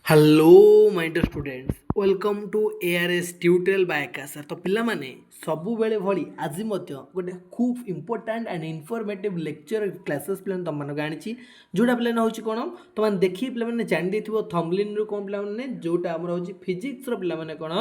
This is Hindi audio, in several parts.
Hello my dear students welcome to ARS tutorial by Akash तो पिला माने सबु बेले भली आज मध्य गोटे खूब important and informative lecture classes plan तुम मानक आनी जोटा प्लान होची कोन तो मान देखि पिला माने जानि देथिबो थंबनेल रो कोन पिला माने जोटा हमर होची फिजिक्स रो पिला माने कोन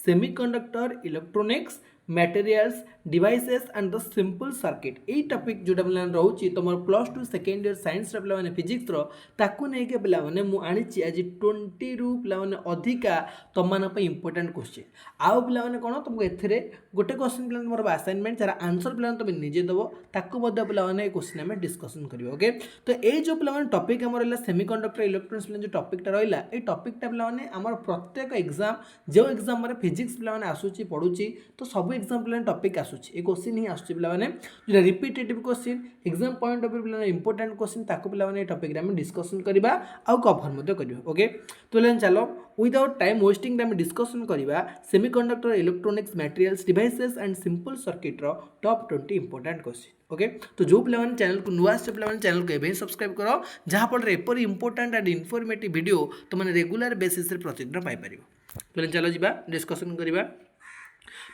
semiconductor electronics materials devices and the simple circuit यही टॉपिक जोटा पिला रोची तुम plus two second year science पिला माने फिजिक्स रो ताकू नै के पिला माने मु आनी आज 20 रु पिला माने अधिका तुम मान पे इंपोर्टेंट क्वेश्चन आउ पिला माने कोन तुमको एथिरे गोटे क्वेश्चन पिला मोर असाइनमेंट जरा आंसर पिला तुम निजे दबो ताकू मध्य पिला माने क्वेश्चन हम डिस्कशन करियो ओके तो ए जो पिला माने टॉपिक हमर रहला सेमीकंडक्टर इलेक्ट्रॉनिक्स पिला जो टॉपिक टा रहला ए टॉपिक टा पिला माने हमर प्रत्येक एग्जाम जो एग्जाम रे फिजिक्स पिला माने आसुची पढुची तो सब एग्जाम पिला टॉपिक आसुची ए क्वेश्चन ही आसुची पिला माने जो repetitive question exam point of view पिला इंपोर्टेंट क्वेश्चन ताकू पिला माने टॉपिक रे हम डिस्कशन करबा आ कवर मध्य करियो ओके तो लेन चलो without time wasting time discussion करबा semiconductor electronics materials devices and simple circuit रो टॉप 20 इंपोर्टेंट क्वेश्चन ओके तो जो पिला माने चैनल को नुआ से पिला माने चैनल को एबे सब्सक्राइब करो जहां पर एपर इंपोर्टेंट एंड इनफॉर्मेटिव वीडियो तो माने रेगुलर बेसिस रे प्रतिदिन पाई परिबो तो लेन चलो जिबा डिस्कशन करबा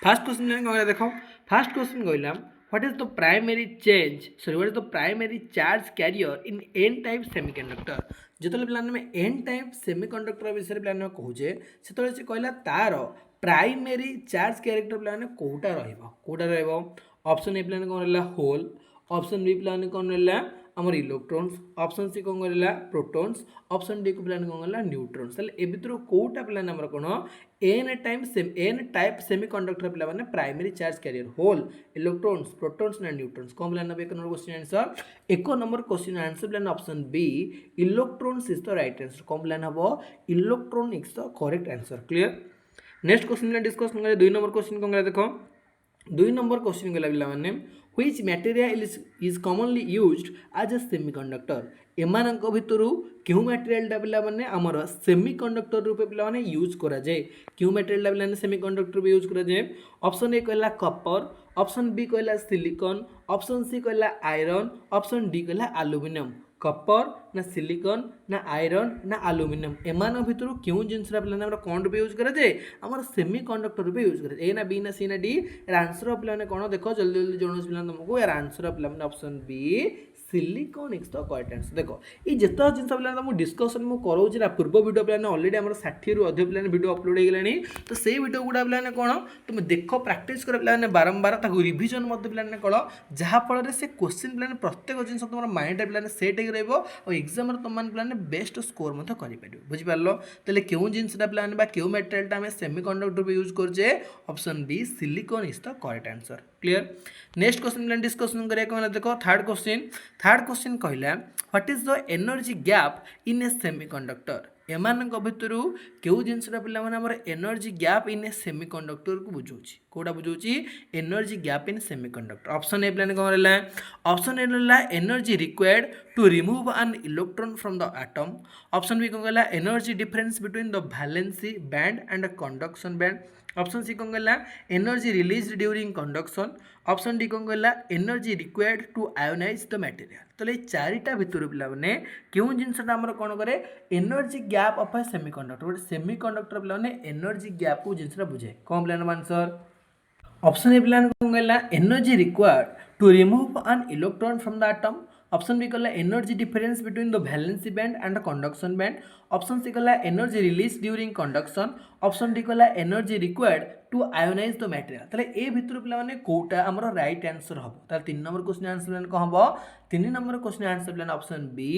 फर्स्ट क्वेश्चन लेन कोन देखो फर्स्ट क्वेश्चन कहला what is the primary change sorry what is the primary charge carrier in n type semiconductor जेतले प्लान में n type semiconductor विषय प्लान में कहूजे सेतले से कहला तार प्राइमरी चार्ज कैरेक्टर प्लान में कोटा रहइबो ऑप्शन ए प्लान कोन रहला होल ऑप्शन बी प्लान कोन रहला हमर इलेक्ट्रॉन्स ऑप्शन सी कोन रहला प्रोटॉन्स ऑप्शन डी को प्लान कोन रहला न्यूट्रॉन्स तले ए भितर कोटा प्लान हमर कोन n टाइप सेमीकंडक्टर प्ला माने primary charge carrier hole electrons protons ना न्यूट्रॉन्स कोन प्लान number 1 number question answer 1 number question answer प्लान option B electrons is the right answer कोन प्लान हबो electron is the correct answer clear next question में डिस्कस करे 2 नंबर क्वेश्चन कोन देखो 2 नंबर क्वेश्चन गला पिला माने which material is commonly used as a semiconductor एमानक भितरु क्यों मटेरियल टा पिला माने हमर सेमीकंडक्टर रूपे पिला माने यूज करा जाय क्यों मटेरियल टा पिला माने सेमीकंडक्टर रूपे यूज करा जाय ऑप्शन ए कहला कॉपर ऑप्शन बी कहला सिलिकॉन ऑप्शन सी कहला आयरन ऑप्शन डी कहला एल्युमिनियम कॉपर ना सिलिकॉन ना आयरन ना एल्युमिनियम एमान भितर क्यों जिनस पिला हमरा कोन रूपे यूज करा जाय हमर सेमीकंडक्टर रूपे यूज करा ए ना बी ना सी ना डी आंसर पिला ने कोन देखो जल्दी जल्दी जोनस पिला तुमको यार आंसर पिला ने option B silicon is the correct answer देखो ये जतो जिनस पिला तुम डिस्कशन मु करू छी ना पूर्व वीडियो पिला ने ऑलरेडी हमर 60 रु अधिक पिला ने वीडियो अपलोड हे गेलानी तो सेही वीडियो गुडा पिला ने कोन तुम देखो प्रैक्टिस कर पिला ने बारंबार ताको रिवीजन मत पिला ने कलो जहा फल रे से क्वेश्चन पिला ने प्रत्येक जिनस तुम माइंड पिला ने सेट हे रहबो और एग्जाम रे तुम पिला ने बेस्ट स्कोर मत करि पारिबो बुझि पारलो तले क्यों जिनस पिला ने बा क्यों मटेरियल टा में सेमीकंडक्टर पे यूज करजे option B silicon is the correct answer clear next question पिला डिस्कशन करिया कोन देखो थर्ड क्वेश्चन कहला what is the energy gap in a semiconductor एमानक भितरु केउ जिनसटा पिला माने हमर energy gap in a semiconductor को बुझौची कोडा बुझौची energy gap in semiconductor option A प्लान कोन रहला ऑप्शन ए रहला energy required to remove an electron from the atom option B कोन कहला energy difference between the valency band and the conduction band option C कोन कहला energy released during conduction option D कोन कहला energy required to ionize the material तो ले चारिटा भितर पिला माने क्यों जिनसटा हमर कोन करे energy gap of a semiconductor semiconductor पिला माने एनर्जी गैप को जिनसटा बुझे कोन प्लान आंसर ऑप्शन ए प्लान कोन कहला energy required to remove an electron from the atom option B कहला energy difference between the valency band and the conduction band option C कहला energy release during conduction option D कहला energy required to ionize the material तले ए भितर पिला माने कोटा हमर राइट आंसर हबो तार 3 नंबर क्वेश्चन आंसर प्लान को हबो 3 नंबर क्वेश्चन आंसर प्लान option B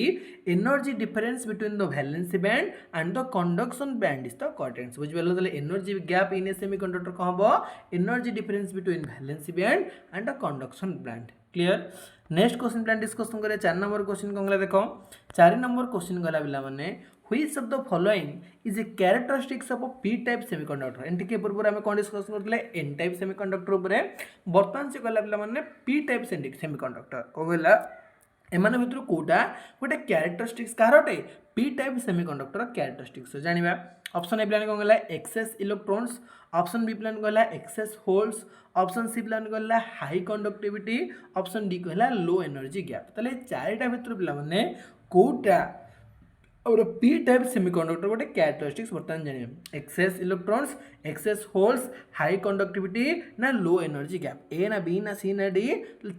energy difference between the valency band and the conduction band is the correct answer बुझ गेलो तले energy gap in a semiconductor को हबो energy difference between valence band and the conduction band clear next question प्लान डिस्कशन करे 4 नंबर क्वेश्चन कोन देखो 4 नंबर क्वेश्चन गला बिला माने which of the following is a characteristics of a p type semiconductor anti के पूर्व हमें कोन डिस्कशन करथले n type semiconductor ऊपर वर्तमान से गला बिला माने p type semiconductor को गला एमाने भितर कोटा गोटे कैरेक्टरिस्टिक्स कारटे p टाइप सेमीकंडक्टर कैरेक्टरिस्टिक्स जानिबा ऑप्शन ए प्लान कोन गला एक्सेस इलेक्ट्रॉन्स ऑप्शन बी प्लान गला एक्सेस होल्स ऑप्शन सी प्लान गला हाई कंडक्टिविटी ऑप्शन डी कहला लो एनर्जी गैप तले चारिटा भितर पिला माने कोटा और पी टाइप सेमीकंडक्टर गोटे कैरेक्टरिस्टिक्स बर्तमान जानिए excess electrons excess holes high conductivity ना लो एनर्जी गैप ए ना बी ना सी ना डी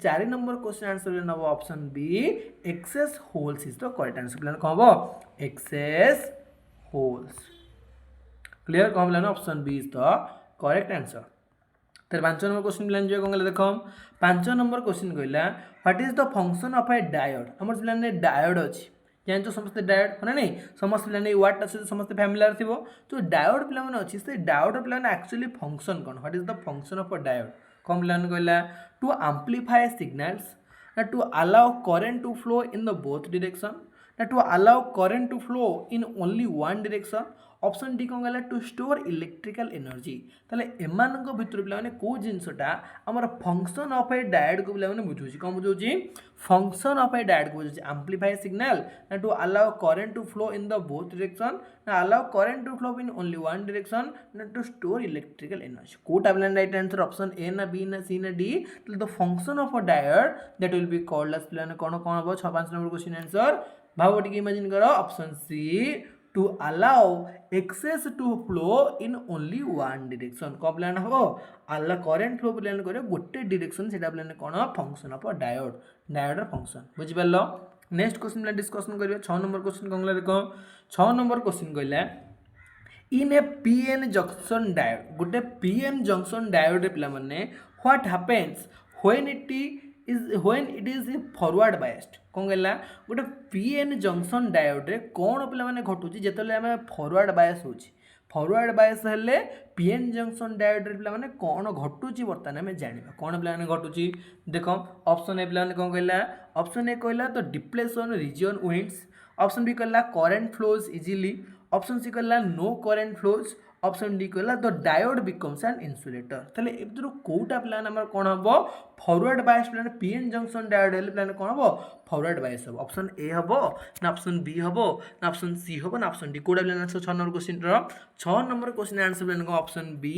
4 नंबर क्वेश्चन आंसर नब option B excess holes is the correct answer प्लान कौन हम एक्सेस होल्स क्लियर कौन प्लान option B is the correct answer तेरे 5 नंबर क्वेश्चन प्लान जो कौन देख 5 नंबर क्वेश्चन कहला what is the function of a diode हमर प्लान डायोड अच्छी जानते समस्ते डायोड है नहीं समस्त पे व्हाट अच्छे समस्त फैमिलियर थी तो डायोड पे अच्छी से डायोड पे एक्चुअली फंक्शन कौन what is the function of a diode कौन पे कहला टू एम्प्लीफाई सिग्नल्स ना to allow current to flow in the both direction ना to allow current to flow in only one direction option D कौन कहला टू स्टोर इलेक्ट्रिकल एनर्जी ताले एमान भितर पे कौ जिनसटा आमर फंक्शन ऑफ ए डायोड को पे बुझे कौन बुझे फंक्शन ऑफ ए डायोड को बुझे एम्प्लीफाई सिग्नल ना to allow current to flow in the both direction ना allow current to flow in only one direction ना टू स्टोर इलेक्ट्रिकल एनर्जी कोटा प्लान राइट आंसर ऑप्शन ए ना बी ना सी ना D the function of a diode that will be called as प्लान कौन कौन हम 6-5 नंबर क्वेश्चन आंसर भाव टी इमेजिन करो option C to allow excess to flow in only one direction कौन प्लान हो अल्ला करेंट फ्लो प्लान करे गोटे डायरेक्शन सेटा प्लान कौन function of diode decoder function बुझि पारलो नेक्स्ट क्वेश्चन प्लान डिस्कशन करियो 6 नंबर क्वेश्चन कौन देखो 6 नंबर क्वेश्चन कहला in A PN junction diode गोटे पीएन जंक्शन डायोड पिला माने what happens when it is forward biased कौन कहला गोटे पीएन जंक्शन डायोड रे कौन पे घटुची जिते आम फॉरवर्ड बायस हो फॉरवर्ड बायस हेले पीएन जंक्शन डायोड रे पे कौन घटुची बर्तमान आम जाना कौन पे घटुची देख ऑप्शन ए पे कौन कहला ऑप्शन ए कहला तो depletion region winds option B कहला current flows easily option C कहला no current flows option D कहला the diode becomes an insulator ताले एतर कोटा प्लान हमर कोन हबो फॉरवर्ड बायस प्लान पीएन जंक्शन डायोड हेले प्लान कोन हबो फॉरवर्ड बायस हबो ऑप्शन ए हबो ना ऑप्शन बी हबो ना ऑप्शन सी हबो ना ऑप्शन डी कोटा प्लान आंसर 6 नंबर क्वेश्चन रो 6 नंबर क्वेश्चन आंसर प्लान को option B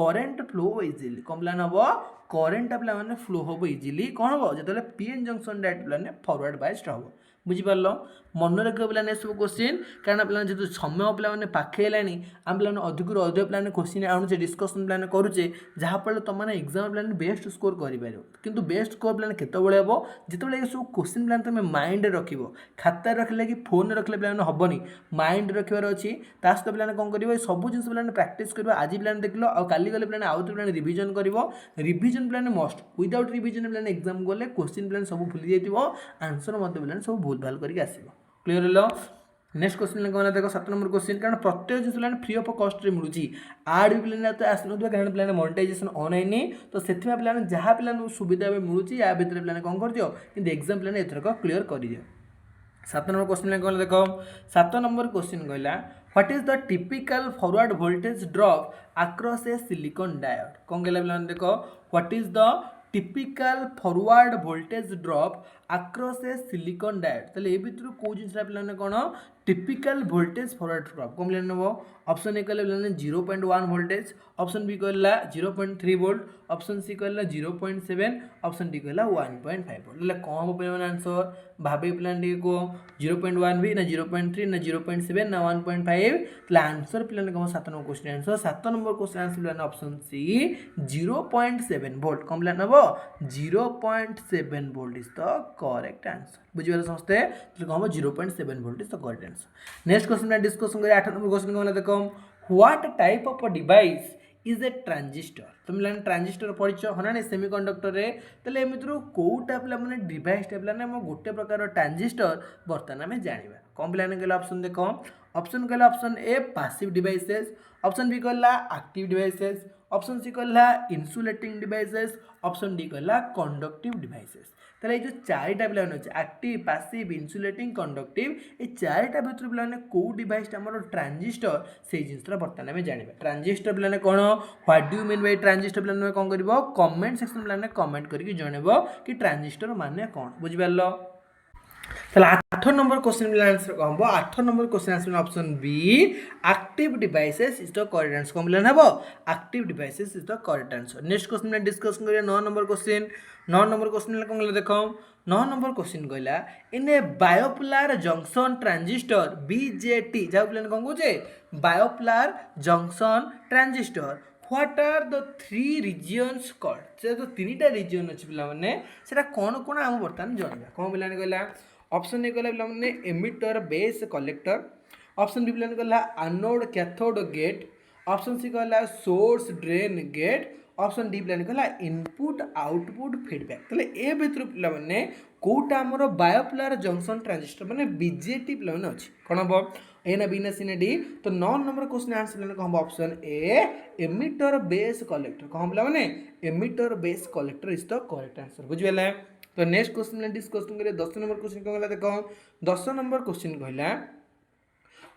current flow easily कोन प्लान हबो करेंट प्लान फ्लो हबो इजिली कोन हबो जेतले पीएन जंक्शन डायोड प्लान फॉरवर्ड बायस्ड हबो बुझिपार मन रख पे सब क्वेश्चन कारण पे जेहतु समय पे पाखे आम पे अधिक अधिक पे क्वेश्चन आणुचे डिस्कसन प्लान करुचे जहाँफल तुम मैंने एक्जाम प्लान बेस्ट स्कोर कर किंतु बेस्ट स्कोर प्लान केतबले हम जिते सब क्वेश्चन प्लान तुम माइंड रख खाता रखले कि फोन रखले प्लान हेनी माइंड रखार अच्छी सहित प्लान कौन कर सब जिन प्लान प्राक्ट कर आज प्लान देख लो काली गले प्लान आउ प्लान रिविजन कर revision plan must without revision plan exam गले क्वेश्चन प्लान सब भूली जाइए आंसर मत प्लान सब भूल भाल करके आसो क्लियर हेलो नेक्स्ट क्वेश्चन कौन देख 7 नंबर क्वेश्चन कारण प्रत्येक जिन प्लान फ्री ऑफ कॉस्ट रे मिलूची आड भी प्लान तो आसन कारण प्लान मोनेटाइजेशन ऑन है तो से प्लान जहाँ प्लान सुविधा मिलूची या भितर प्लान कौन कर दियो कि एग्जाम प्लान एथरक क्लियर कर दियो 7 नंबर क्वेश्चन कौन देख 7 नंबर क्वेश्चन कहला what is the typical forward voltage drop across A silicon diode कौन कहला प्लान देख what is the typical forward voltage drop across A silicon diode ताले ए भितर को जिनसा प्लान कौन टिपिकल वोल्टेज फॉरवर्ड ड्रॉप कौन प्लान नबो ऑप्शन ए कहले प्लान 0.1 वोल्टेज ऑप्शन बी कहला 0.3 वोल्ट ऑप्शन सी कहला 0.7 ऑप्शन डी कहला 1.5 वोल्ट ले कौन पे आंसर भाबे प्लान डी को 0.1 भी ना 0.3 ना 0.7 ना 1.5 तो आंसर प्लान कौन 7 number question answer 7 number question answer प्लान ऑप्शन सी 0.7 वोल्ट कौन प्लान नबो 0.7 volt is the correct answer बुझिबार समझते तो हम 0.7 volt is the correct answer next question में डिस्कशन करिए 8 नंबर क्वेश्चन को देखो what type of device is a transistor तुम लाइन ट्रांजिस्टर पढ़िछ हना नै सेमीकंडक्टर रे तले एमित्रु कोउटा प्ला माने डिवाइस टा प्ला ना हम गोटे प्रकार ट्रांजिस्टर बर्तन में जानिबा कौन प्लान के ऑप्शन देखो ऑप्शन कहला option A passive devices option B कहला एक्टिव डिवाइसेस ऑप्शन सी कहला इंसुलेटिंग डिवाइसेस ऑप्शन डी कहला कंडक्टिव डिवाइसेस ताले जो चारिटा प्लान अच्छे एक्टिव पैसिव इंसुलेटिंग कंडक्टिव ये चारिटा भितर प्लान को डिवाइस हमर ट्रांजिस्टर से जिनसरा बर्तमान में जानिबा ट्रांजिस्टर प्लान कौन what do you mean by transistor plan कौन करबो कमेंट सेक्शन प्लान कमेंट करके जणेबो कि ट्रांजिस्टर माने कौन बुझि पारलो ताले 8 नंबर क्वेश्चन आंसर कहबो 8 number question answer option be active devices is the correct answer कौन प्लान हबो active devices is the correct answer next question में डिस्कस करिया 9 नंबर क्वेश्चन 9 नंबर क्वेश्चन कौन देखो नौ नंबर क्वेश्चन कहला in a bipolar junction transistor BJT जहाँ पे कौन कहे bipolar junction transistor what are the three regions called से तो तीन टा रिजियन अच्छे पे से कौन कौन आम बर्तमान जाना कौन पे कहला ऑप्शन ए कहला पे emitter base collector option B पे कहला anode cathode gate option C कहला source drain gate option D प्लान कहला इनपुट आउटपुट फीडबैक तले ए भितर पिला माने कोटा हमर बायोपोलार जंक्शन ट्रांजिस्टर माने बीजेटी पिला माने अछि कोन हबो ए ना बी ना सी ना डी तो 9 नंबर क्वेश्चन आंसर लेने कहबो option A emitter base collector कहम पिला माने emitter base collector is the correct answer बुझिबेले तो नेक्स्ट क्वेश्चन डिस्कस करे 10 नंबर क्वेश्चन कहला देखो 10 नंबर क्वेश्चन कहला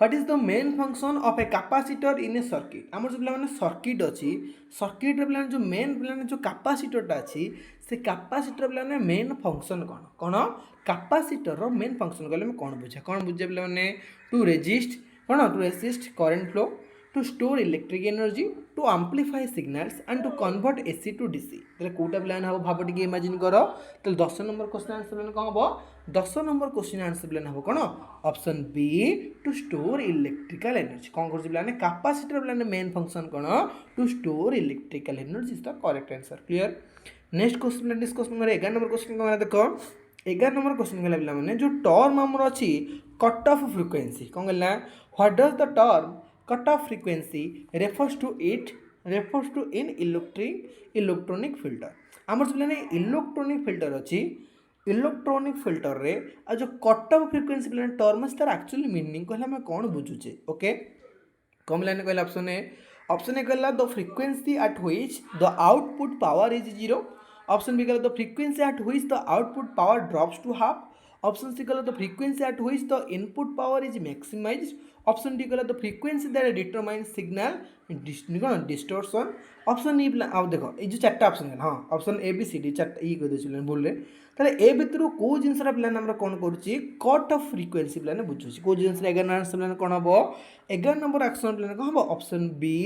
What is the main function of a capacitor in a circuit? आमर जो पिला सर्किट अच्छी सर्किट पिला जो मेन पिला जो कैपेसिटरटा अच्छी से कैपेसिटर पिला मेन फंक्शन कौन कौन कैपेसिटर मेन फंक्शन कहले कौन बुझे पिला टू रेजिस्ट कौन to resist current flow to store electric energy to amplify signals and to convert AC to DC तले कोटा प्लान हम भाव टिके इमेजिन करो तले 10 नंबर क्वेश्चन आंसर प्लान कौन हबो 10 नंबर क्वेश्चन आंसर प्लान हबो कोन option B to store electrical energy कौन करछि प्लान कैपेसिटर प्लान मेन फंक्शन कोन to store electrical energy is the correct answer clear next question discuss करे 11 नंबर क्वेश्चन कोन देखो 11 नंबर क्वेश्चन कहला पिला माने जो टर्म हमर अछि कट ऑफ फ्रीक्वेंसी कौन कहला what does the term cut off frequency refers to in electronic filter आमर सब इलेक्ट्रोनिक फिल्टर अच्छी इलेक्ट्रोनिक फिल्टर रे आ जो कट ऑफ फ्रीक्वेंसी प्लान टर्म तार एक्चुअली मीनिंग कहला मैं कौन बुझुचे ओके कम लाइन कहला ऑप्शन ए कहला the frequency at which the output power is 0 option B कहला the frequency at which the output power drops to half option C कहला the frequency at which the input power is maximized option D कहला the frequency that determine signal distortion option E आ देखो ये जो चार्टा ऑप्शन है हाँ option A B C D चार्टा ई कह दे भूल रे ताले ए भितर को जिनसरा प्लान हमरा कोन करूची कट ऑफ फ्रीक्वेंसी प्लान बुझुची को जिनसरा 11 आंसर प्लान कोन हबो 11 नंबर एक्शन प्लान कोन हबो option B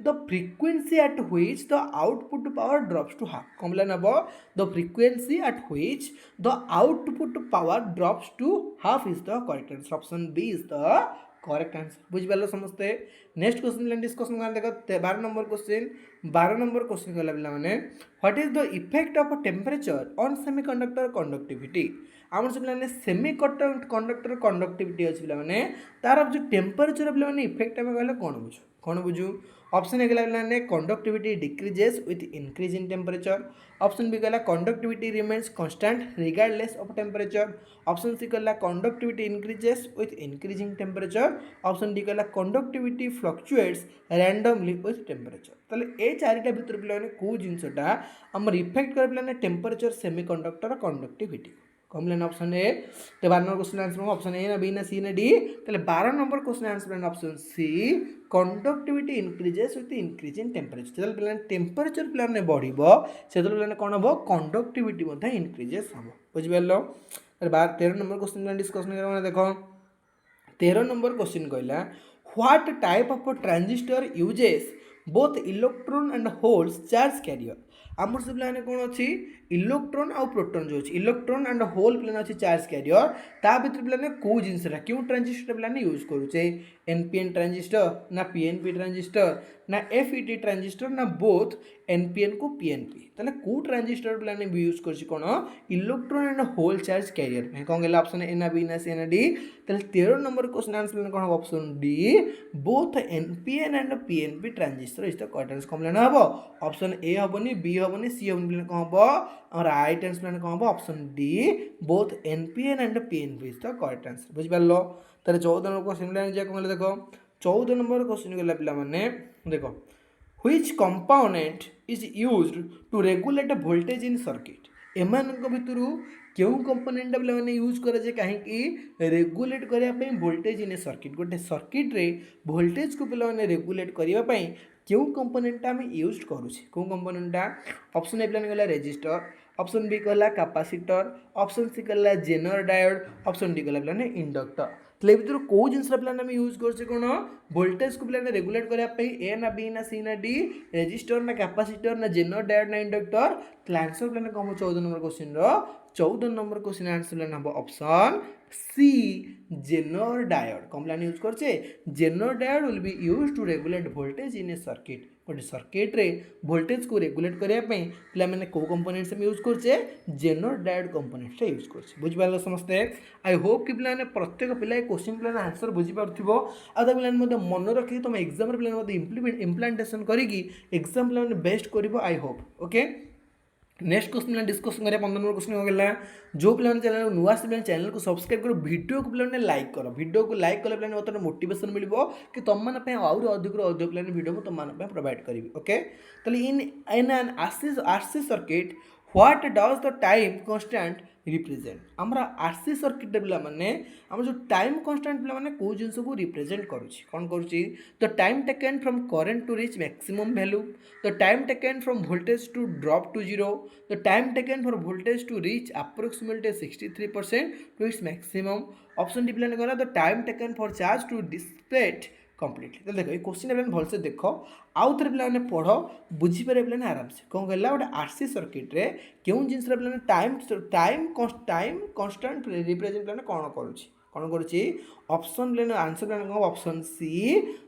the frequency at which the output power drops to half कोन प्लान हबो the frequency at which the output power drops to half is the correct answer option B is the correct answer बुझ पालो समझते नेक्स्ट क्वेश्चन डिस्कशन कर देखो 12 नंबर क्वेश्चन कहला पिला माने what is the effect of temperature on semiconductor conductivity आमर सब पिला सेमीकंडक्टर कंडक्टिविटी अछि पिला माने तार जो टेम्परेचर पिला माने इफेक्ट हम कहले कोन बुझू ऑप्शन ए कहला पिला conductivity decreases with increase in temperature option B कहला conductivity remains constant regardless of temperature option C कहला conductivity increases with increasing temperature option D कहला conductivity fluctuates randomly with temperature ताले ए चारिटा भितर पिला माने को जिंसटा हमर इफेक्ट कर पिला टेम्परेचर सेमीकंडक्टर कंडक्टिविटी कम लेना ऑप्शन ए तो 12 number question answer option A ना बी ना सी ना डी ताले 12 number question answer option C conductivity increases with increase in temperature जब पिला टेम्परेचर पिला ने बढ़िबो सेतल पिला कोन हबो कंडक्टिविटी मध्ये इंक्रीजेस हबो बुझि पालो 13 नंबर क्वेश्चन डिस्कशन करना देखो 13 नंबर क्वेश्चन कहला what type of transistor uses both electron and holes charge carrier आमर सब प्लान कौन अच्छी इलेक्ट्रॉन आउ प्रोटॉन जो इलेक्ट्रॉन एंड होल प्लान अच्छी चार्ज कैरियर ता भीतर प्लान को जिनसरा क्यों ट्रांजिस्टर प्लान यूज करूचे एनपीएन ट्रांजिस्टर ना पीएनपी ट्रांजिस्टर ना एफईटी ट्रांजिस्टर ना बोथ एनपीएन को पीएनपी ताले को ट्रांजिस्टर प्लान यूज करछि कोन electron and hole charge carrier में कौन गेला ऑप्शन ए ना बी ना सी ना डी ताले 13 नंबर क्वेश्चन आंसर कोन option D both NPN and PNP transistor is the correct answer कम लेना हबो ऑप्शन ए हबनी बी हबनी सी हबनी कोन हबो और राइट आंसर कोन हबो option D both NPN and PNP is the correct answer बुझ पालो ताले 14 नंबर क्वेश्चन लाइन जे कोन देखो 14 नंबर क्वेश्चन गेला पिला माने देखो which component is used to regulate voltage in circuit एमानक भितरु क्यों कंपोनेंट पिला माने यूज करे जे काहे कि रेगुलेट करिया पई वोल्टेज इन सर्किट गोटे सर्किट रे वोल्टेज को पिला माने रेगुलेट करिया पई क्यों कंपोनेंट हम यूज करूछे को कंपोनेंटा ऑप्शन ए प्लान गला रेजिस्टर ऑप्शन बी कहला कैपेसिटर ऑप्शन सी कहला जेनर डायोड ऑप्शन डी कहला प्लान इंडक्टर तो भितर कौ जिन पे यूज कर कौन वोल्टेज को पे रेगुलेट करने ए ना बी ना सी ना डी रेजिस्टर ना कैपेसिटर ना जेनर डायोड ना इंडक्टर तो आंसर प्लान कौन हम 14 number question 14 number question answer प्लान हम ऑप्शन सी जेनर डायोड कौन प्लान यूज करछे Zener diode will be use to regulate voltage in a circuit गोटे सर्किट रे वोल्टेज को रेगुलेट करने पे मैंने कौ कंपोनेंट्स यूज करछे जेनर डायोड कंपोनेंट्स यूज करछे बुझी पारलो समस्ते आई होप कि पे प्रत्येक पिला क्वेश्चन प्लान आंसर बुझी पारथिबो आ ता पे मन रखी तुम एग्जाम पे इम्प्लीमेंटेशन करी एग्जाम पे बेस्ट कर I hope okay next question discussion करें 15 नंबर क्वेश्चन हो गला जो पे चैनल नुआ से चैनल को सब्सक्राइब करो वीडियो को पे लाइक करो वीडियो को लाइक कले पे मोटिवेशन मिल कि तुम मैंने आहुरी अधिक अधिक पे वीडियो तुम प्रोवाइड करी ओके तो इन an RC circuit what does the time constant represent आमर आरसी सर्किट पे मैंने आम जो टाइम कांस्टेंट पे मैंने कौ जिन को रिप्रेजेंट करुच्ची कौन करुच्ची the time taken from current to reach maximum value the time taken from voltage to drop to zero the time taken for voltage to reach approximately 63% to its maximum option D प्लान करा the time taken for charge to deplete completely तो देखो ये क्वेश्चन पे भलसे देख आउ थे पे पढ़ बुझीपारे पे आराम से कौन कहला गोटे आरसी सर्किट रे क्यों जिन पे time time time constant represent पे कौन करुच्ची ऑप्शन प्लेन आंसर प्लेन कौन option C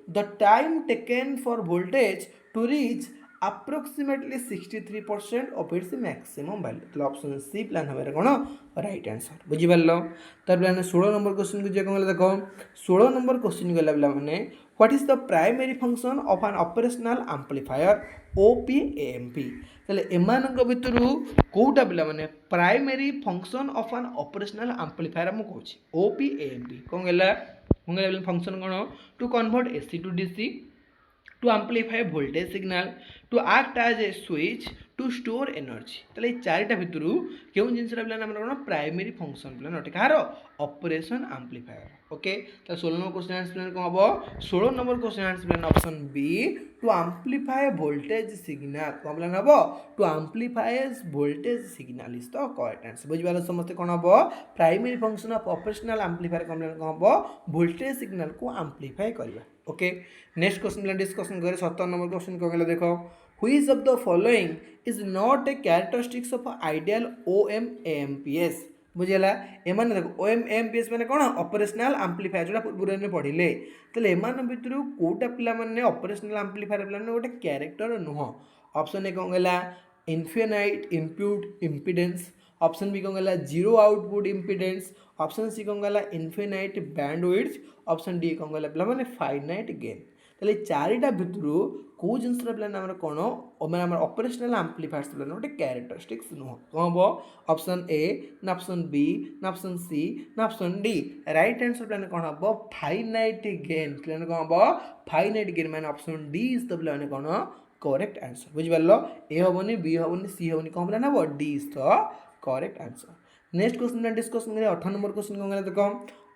the time taken for voltage to reach approximately 63% of its maximum value तो ऑप्शन सी प्लान हमारे कौन राइट आंसर बुझीपार तर प्लान 16 नंबर क्वेश्चन को कौन देख 16 नंबर क्वेश्चन गला पे मैंने what is the primary function of an operational amplifier op amp ताले एमानक भितर कोटा पिला माने primary function of an operational amplifier हम कहूँ ओपीएमपी कौन गला फंक्शन कौन to convert AC to DC to amplify voltage signal to act as a switch to store energy ताले चारिटा भितरु केउ जिनसरा प्लान हमर कोन प्राइमरी फंक्शन प्लान अटे कार ऑपरेशन एम्पलीफायर ओके तो 16 नंबर क्वेश्चन आंसर प्लान कोन हबो 16 नंबर क्वेश्चन आंसर प्लान option B to amplify voltage signal कोन प्लान हबो to amplify voltage signal is the correct answer बुझिबालो समस्त कोन हबो primary function of operational amplifier कोन प्लान कोन हबो वोल्टेज सिग्नल को एम्पलीफाई करबा ओके नेक्स्ट क्वेश्चन प्लान डिस्कशन करे 17 नंबर क्वेश्चन को गला देखो which of the following is not a characteristics of ideal op amps बुझेला एमान देखो ओएमएमपीएस माने कोन ऑपरेशनल एम्पलीफायर जोटा पूर्व में पढ़िले तले एमान भितरु कोटा पिला माने ऑपरेशनल एम्पलीफायर प्लान गोटे कैरेक्टर नुह ऑप्शन ए कोन गला infinite input impedance option B कौन गला zero output impedance option C कौन गला इनफिनाइट बैंडविड्थ ऑप्शन डी कौन गला पिला माने फाइनाइट गेन ताले चारिटा भितरु को जिनस प्लान हमर कोन माने हमर ऑपरेशनल एम्पलीफायर्स प्लान गोटे कैरेक्टरिस्टिक्स नुह कोन हबो ऑप्शन ए ना ऑप्शन बी ना ऑप्शन सी ना ऑप्शन डी राइट आंसर प्लान कोन हबो फाइनाइट गेन प्लान कोन हबो फाइनाइट गेन माने ऑप्शन डी इज द प्लान कोन करेक्ट आंसर बुझि पारलो ए हबोनी बी हबोनी सी हबोनी कोन प्लान हबो D is the correct answer next question discussion करें 18 नंबर क्वेश्चन कौन देखो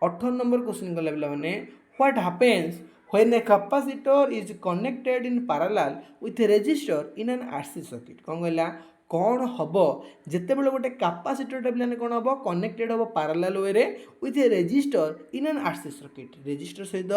18 नंबर क्वेश्चन गला पे मैंने what happens when a capacitor is connected in parallel with a resistor in an RC circuit कौन कहला कौन हम जिते बड़े गोटे कैपेसिटर पे कौन हम कनेक्टेड हम पैरेलल वे रे with a resistor in an RC circuit resistor सहित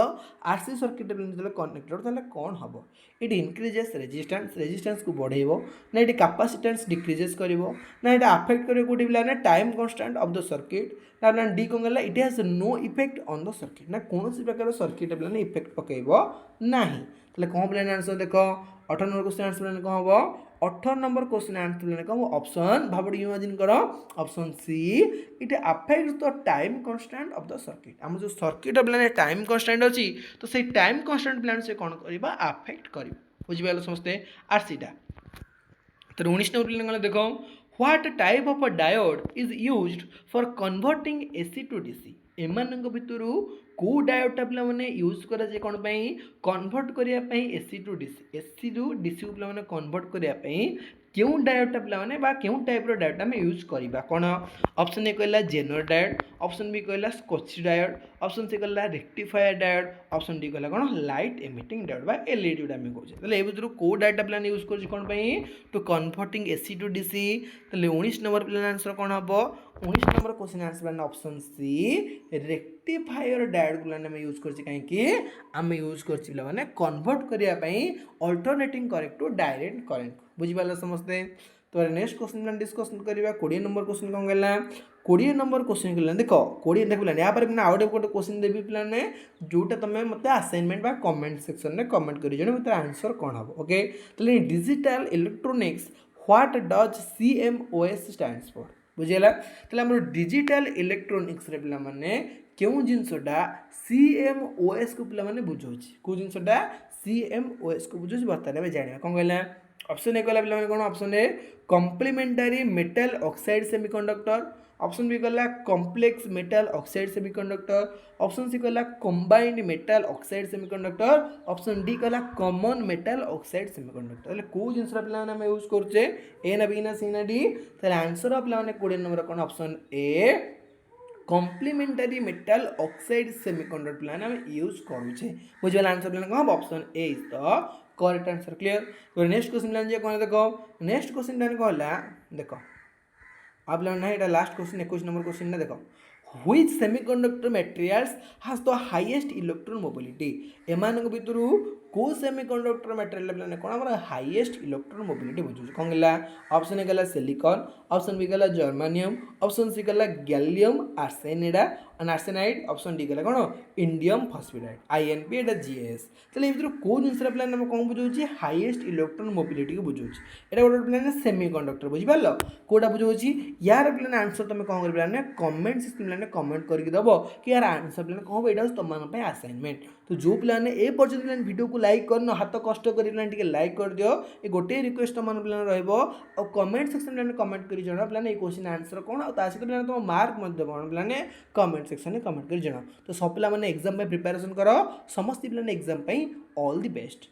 आरसी सर्किट जो कनेक्टेड ताले कौन हम ये इनक्रीजेस रेजिस्टेंस को बढ़ेब ना ये कैपेसिटेंस डिक्रीजेस कर ना ये अफेक्ट कर कौटी पे time constant of the circuit ना डी कौन गला it has no effect on the circuit ना कौन प्रकार सर्किट पे इफेक्ट पकेब ना ताले कौन प्लान आंसर देख 18 नंबर क्वेश्चन आंसर प्लान कौन हम 18 नंबर क्वेश्चन आंसर प्लान कौन ऑप्शन भाव इमेजिन कर option see it affects the time constant of the circuit आम जो सर्किट प्लान टाइम कांस्टेंट अच्छी तो से टाइम कांस्टेंट प्लान से कौन कर अफेक्ट कर बुझिपारे समस्ते आरसीटा तो 19 नंबर प्लान देखो what type of a diode is used for converting AC to DC एमानक भितरु को डायोडटा पिला माने यूज करा जे कोन पई कन्वर्ट करिया पई एसी टू डीसी पिला माने कन्वर्ट करिया पई क्यों डायोडटा पिला माने बा क्यों टाइप रो डायोडटा में यूज करिबा कोन ऑप्शन ए कहला जेनर डायोड ऑप्शन बी कहला स्कॉच डायोड ऑप्शन सी कहला रेक्टिफायर डायोड ऑप्शन डी कहला कोन लाइट एमिटिंग डायोड बा एलईडी डा में कहजे तले ए भितरु को डायोडटा पिला यूज करछि कोन पई to converting AC to DC तले 19 नंबर प्लान आंसर कोन हबो 19 number question answer option C rectifier diode को आम यूज कर कहीं आम यूज कर मैंने कन्वर्ट करने alternating correct to direct current बुझीपार समस्ते। तो नेक्स्ट क्वेश्चन डिस्कसन करवा 20 नंबर क्वेश्चन कौन कहला 20 नंबर क्वेश्चन कहला देख 20 देख पे यहाँ पर आउ गोटे क्वेश्चन देवी पे जोटा तुम मत असाइनमेंट बा कमेंट सेक्शन में कमेंट कर मतलब आंसर कौन हम ओके। तो digital electronics what does CMOS stands for बुझीगला। तो डिजिटल इलेक्ट्रोनिक्स रे पिला माने क्यों जिनसटा CMOS को पिला माने बुझौछि को जिनसटा CMOS को बुझौछि बर्तमान में जानिबा कौन कहला। ऑप्शन ए कहला पिला माने कोन option A complementary metal oxide semiconductor option B कहला complex metal oxide semiconductor option C कहला combined metal oxide semiconductor option D कहला कॉमन मेटल ऑक्साइड सेमीकंडक्टर એટલે को जिनस पिला माने हम यूज करछे ए ना बी ना सी ना डी। ताले आंसर पिला माने 20 number cone option A complementary metal oxide semiconductor plan हम यूज करूछे बुझल आंसर प्लान कौन option A is the correct answer clear. तो नेक्स्ट क्वेश्चन प्लान जे कोन देखो नेक्स्ट क्वेश्चन प्लान कहला देखो आप लोग ना ये लास्ट क्वेश्चन 21 नंबर क्वेश्चन ना देखो which semiconductor materials has the highest electron mobility एमानक भितरु को सेमीकंडक्टर मटेरियल प्लान कोन हमर हाईएस्ट इलेक्ट्रॉन मोबिलिटी बुझु कोन गेला ऑप्शन ए गेला सिलिकॉन ऑप्शन बी गेला जर्मेनियम ऑप्शन सी गेला गैलियम आर्सेनाइड ऑप्शन डी गेला कोन इंडियम फॉस्फेटाइड INP एटा GS। तले भितर को जिनसरा प्लान हम कोन बुझौछि हाईएस्ट इलेक्ट्रॉन मोबिलिटी को बुझौछि एटा गोटे प्लान सेमीकंडक्टर बुझि पालो कोटा बुझौछि यार प्लान आंसर तुम कोन कर plan comment section plan comment करके दबो कि यार आंसर प्लान कौन एटा तुम पे असाइनमेंट। तो जो प्लान ए पर्यटन प्लान वीडियो को लाइक कर हाथ कष्ट कर लाइक कर दियो ये गोटे रिक्वेस्ट तुम प्लान रहा कमेंट सेक्शन प्लान कमेंट कर जना प्लान ये क्वेश्चन आंसर कौन और सहित प्लान तुम मार्क कौन प्लान कमेंट सेक्शन में कमेंट कर जना। तो सब प्ला एग्जाम प्रिपेरेसन कर समस्त plan exam all the best.